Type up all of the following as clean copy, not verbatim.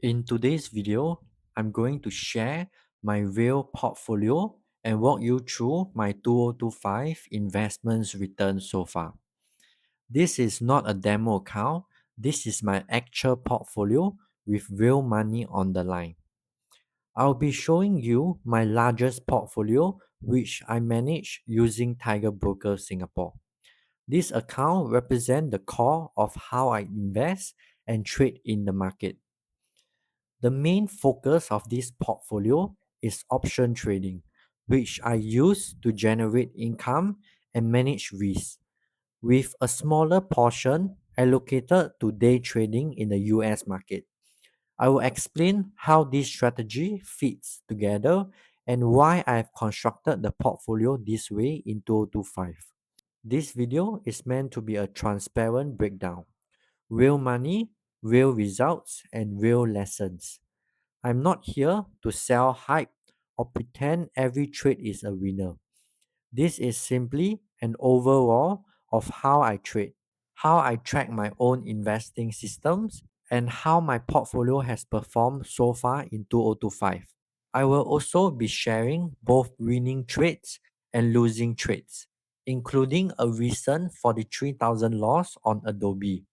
In today's video, I'm going to share my real portfolio and walk you through my 2025 investments return so far. This is not a demo account, this is my actual portfolio with real money on the line. I'll be showing you my largest portfolio which I manage using Tiger Broker Singapore. This account represents the core of how I invest and trade in the market. The main focus of this portfolio is option trading, which I use to generate income and manage risk, with a smaller portion allocated to day trading in the US market. I will explain how this strategy fits together and why I have constructed the portfolio this way in 2025. This video is meant to be a transparent breakdown, real money, real results, and real lessons. I'm not here to sell hype or pretend every trade is a winner. This is simply an overall of how I trade, how I track my own investing systems, and how my portfolio has performed so far in 2025. I will also be sharing both winning trades and losing trades, including a recent 43,000 loss on Adobe,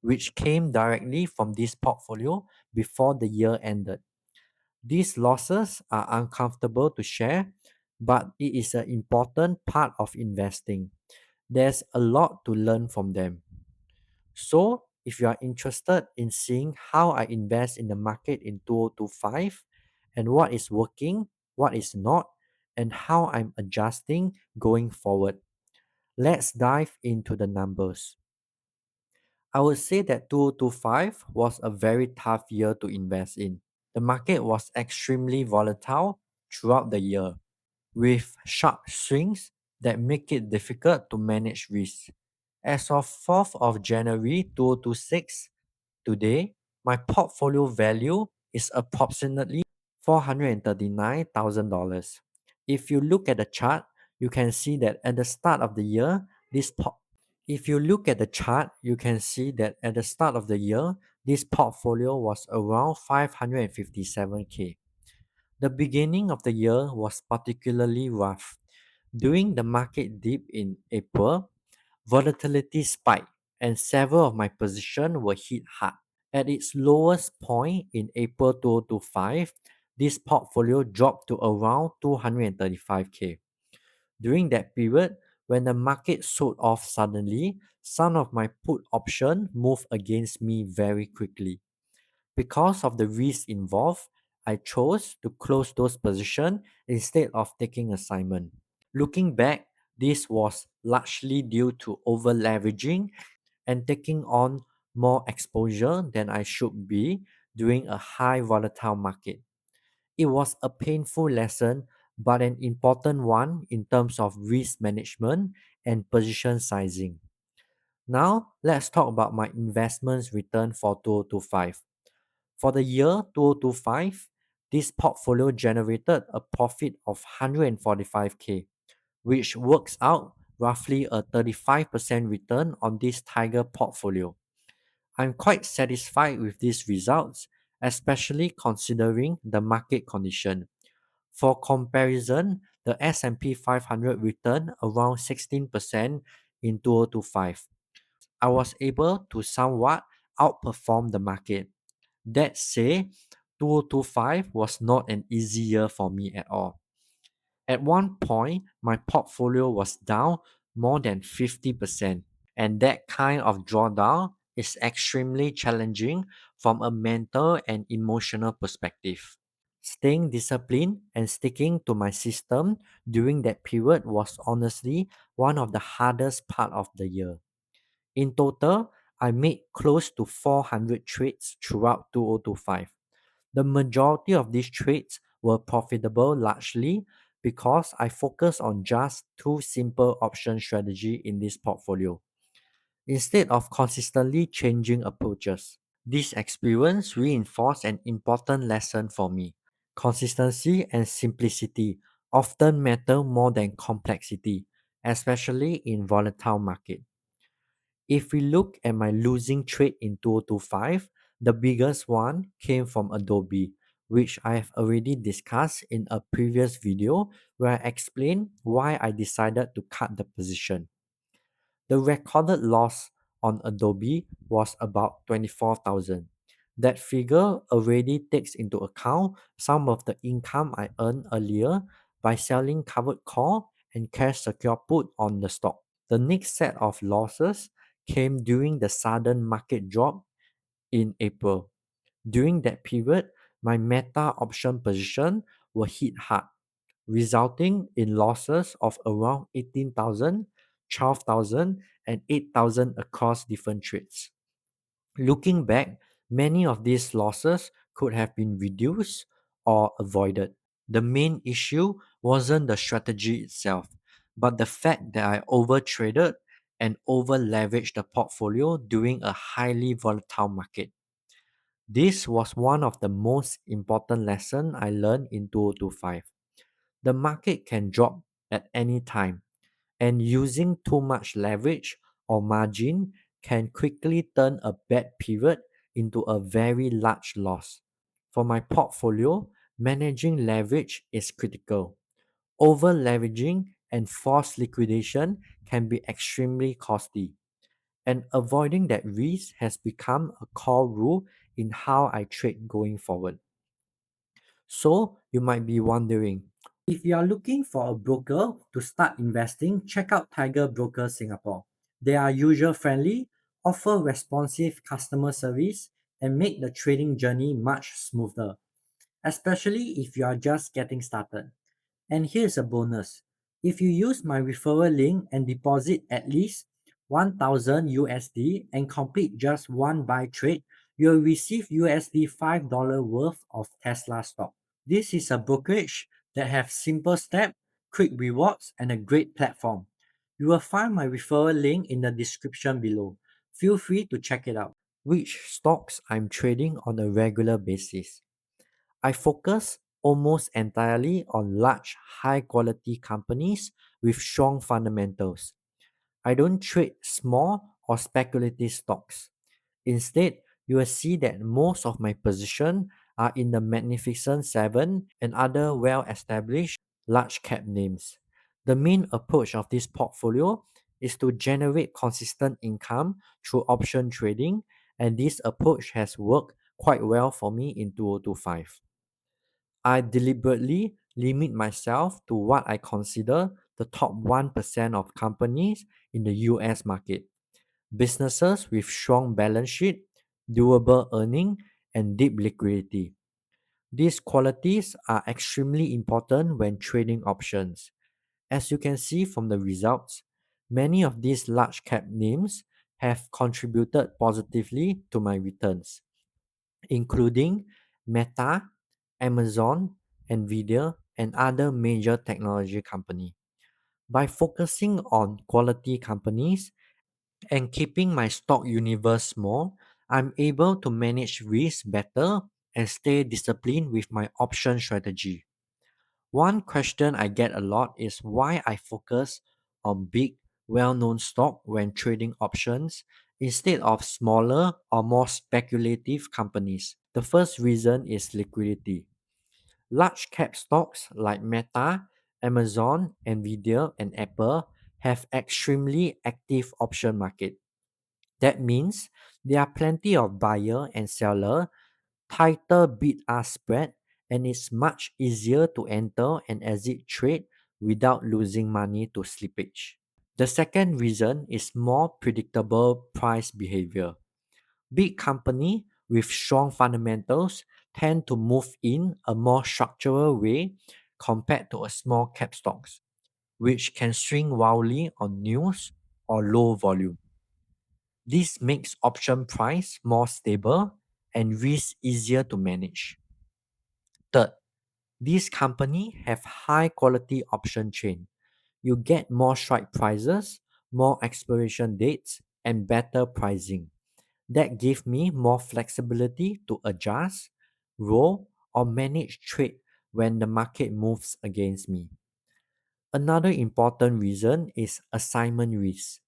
which came directly from this portfolio before the year ended. These losses are uncomfortable to share, but it is an important part of investing. There's a lot to learn from them. So, if you are interested in seeing how I invest in the market in 2025 and what is working, what is not, and how I'm adjusting going forward, let's dive into the numbers. I would say that 2025 was a very tough year to invest in. The market was extremely volatile throughout the year, with sharp swings that make it difficult to manage risk. As of 4th of January 2026, today, my portfolio value is approximately $439,000. If you look at the chart, you can see that at the start of the year, this po- if you look at the chart, you can see that at the start of the year, this portfolio was around 557k. The beginning of the year was particularly rough. During the market dip in April, volatility spiked and several of my positions were hit hard. At its lowest point in April 2025, this portfolio dropped to around 235k. During that period, when the market sold off suddenly, some of my put options moved against me very quickly. Because of the risk involved, I chose to close those positions instead of taking assignment. Looking back, this was largely due to over leveraging and taking on more exposure than I should be during a high volatile market. It was a painful lesson, but an important one in terms of risk management and position sizing. Now, let's talk about my investments return for 2025. For the year 2025, this portfolio generated a profit of 145k, which works out roughly a 35% return on this Tiger portfolio. I'm quite satisfied with these results, especially considering the market condition. For comparison, the S&P 500 returned around 16% in 2025. I was able to somewhat outperform the market. That said, 2025 was not an easy year for me at all. At one point, my portfolio was down more than 50%, and that kind of drawdown is extremely challenging from a mental and emotional perspective. Staying disciplined and sticking to my system during that period was honestly one of the hardest part of the year. In total, I made close to 400 trades throughout 2025. The majority of these trades were profitable largely because I focused on just two simple option strategy in this portfolio instead of consistently changing approaches. This experience reinforced an important lesson for me. Consistency and simplicity often matter more than complexity, especially in volatile market. If we look at my losing trade in 2025, The biggest one came from Adobe, which I have already discussed in a previous video where I explained why I decided to cut the position. The recorded loss on Adobe was about 24,000. That figure already takes into account some of the income I earned earlier by selling covered call and cash secure put on the stock. The next set of losses came during the sudden market drop in April. During that period, my Meta option position were hit hard, resulting in losses of around 18,000, 12,000, and 8,000 across different trades. Looking back, many of these losses could have been reduced or avoided. The main issue wasn't the strategy itself, but the fact that I overtraded and over leveraged the portfolio during a highly volatile market. This was one of the most important lessons I learned in 2025. The market can drop at any time, and using too much leverage or margin can quickly turn a bad period into a very large loss. For my portfolio, managing leverage is critical. Over leveraging and forced liquidation can be extremely costly, and avoiding that risk has become a core rule in how I trade going forward. So, you might be wondering, if you are looking for a broker to start investing, check out Tiger Broker Singapore. They are user friendly, offer responsive customer service, and make the trading journey much smoother, especially if you are just getting started. And here's a bonus. If you use my referral link and deposit at least 1000 USD and complete just one buy trade, you'll receive USD $5 worth of Tesla stock. This is a brokerage that have simple steps, quick rewards, and a great platform. You will find my referral link in the description below. Feel free to check it out. Which stocks I'm trading on a regular basis. I focus almost entirely on large, high quality companies with strong fundamentals. I don't trade small or speculative stocks. Instead, you will see that most of my position are in the Magnificent Seven and other well established large cap names. The main approach of this portfolio is to generate consistent income through option trading, and this approach has worked quite well for me in 2025. I deliberately limit myself to what I consider the top 1% of companies in the US market. Businesses with strong balance sheet, durable earning, and deep liquidity. These qualities are extremely important when trading options. As you can see from the results, many of these large cap names have contributed positively to my returns, including Meta, Amazon, Nvidia, and other major technology companies. By focusing on quality companies and keeping my stock universe small, I'm able to manage risk better and stay disciplined with my option strategy. One question I get a lot is why I focus on big, well known stock when trading options instead of smaller or more speculative companies. The first reason is liquidity. Large cap stocks like Meta, Amazon, Nvidia, and Apple have extremely active option market. That means there are plenty of buyer and seller, tighter bid-ask spread, and it's much easier to enter and exit trade without losing money to slippage. The second reason is more predictable price behavior. Big company with strong fundamentals tend to move in a more structural way compared to a small cap stocks, which can swing wildly on news or low volume. This makes option price more stable and risk easier to manage. Third, these companies have high quality option chain. You get more strike prices, more expiration dates, and better pricing. That gives me more flexibility to adjust, roll, or manage trade when the market moves against me. Another important reason is assignment risk.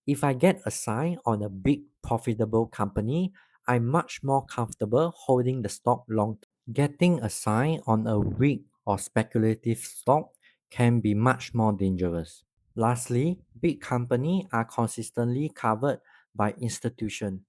If I get assigned on a big profitable company, I'm much more comfortable holding the stock long. Getting a sign on a weak or speculative stock can be much more dangerous. Lastly, big companies are consistently covered by institutions,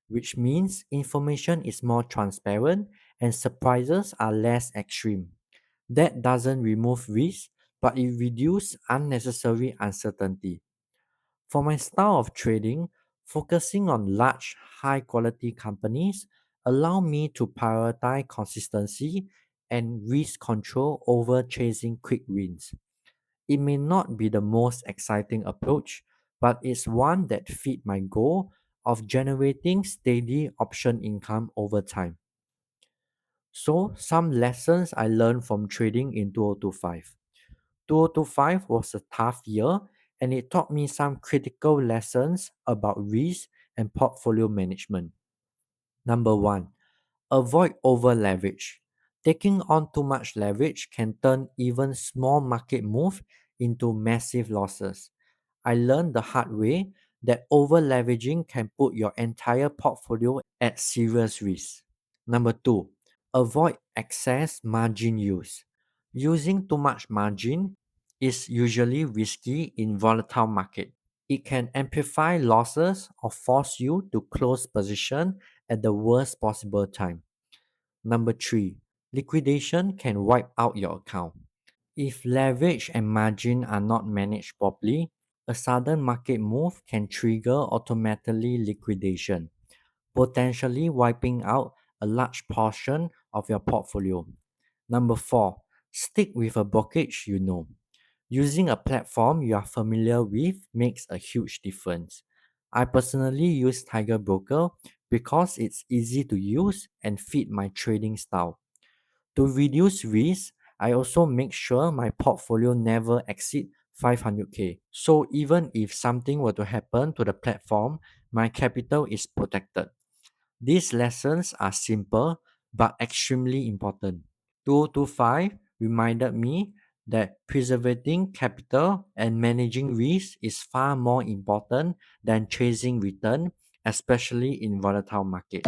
which means information is more transparent and surprises are less extreme. That doesn't remove risk, but it reduces unnecessary uncertainty. For my style of trading, focusing on large, high quality companies allow me to prioritize consistency and risk control over chasing quick wins. It may not be the most exciting approach, but it's one that fits my goal of generating steady option income over time. So, some lessons I learned from trading in 2025. 2025 was a tough year and it taught me some critical lessons about risk and portfolio management. Number one, avoid over leverage. Taking on too much leverage can turn even small market move into massive losses. I learned the hard way that over leveraging can put your entire portfolio at serious risk. Number two, avoid excess margin use. Using too much margin is usually risky in volatile market. It can amplify losses or force you to close position at the worst possible time. Number three, liquidation can wipe out your account. If leverage and margin are not managed properly, a sudden market move can trigger automatically liquidation, potentially wiping out a large portion of your portfolio. Number four, stick with a brokerage you know. Using a platform you are familiar with makes a huge difference. I personally use Tiger Broker because it's easy to use and fit my trading style. To reduce risk, I also make sure my portfolio never exceed 500k. So even if something were to happen to the platform, my capital is protected. These lessons are simple but extremely important. 225 reminded me that preserving capital and managing risk is far more important than chasing return, especially in volatile market.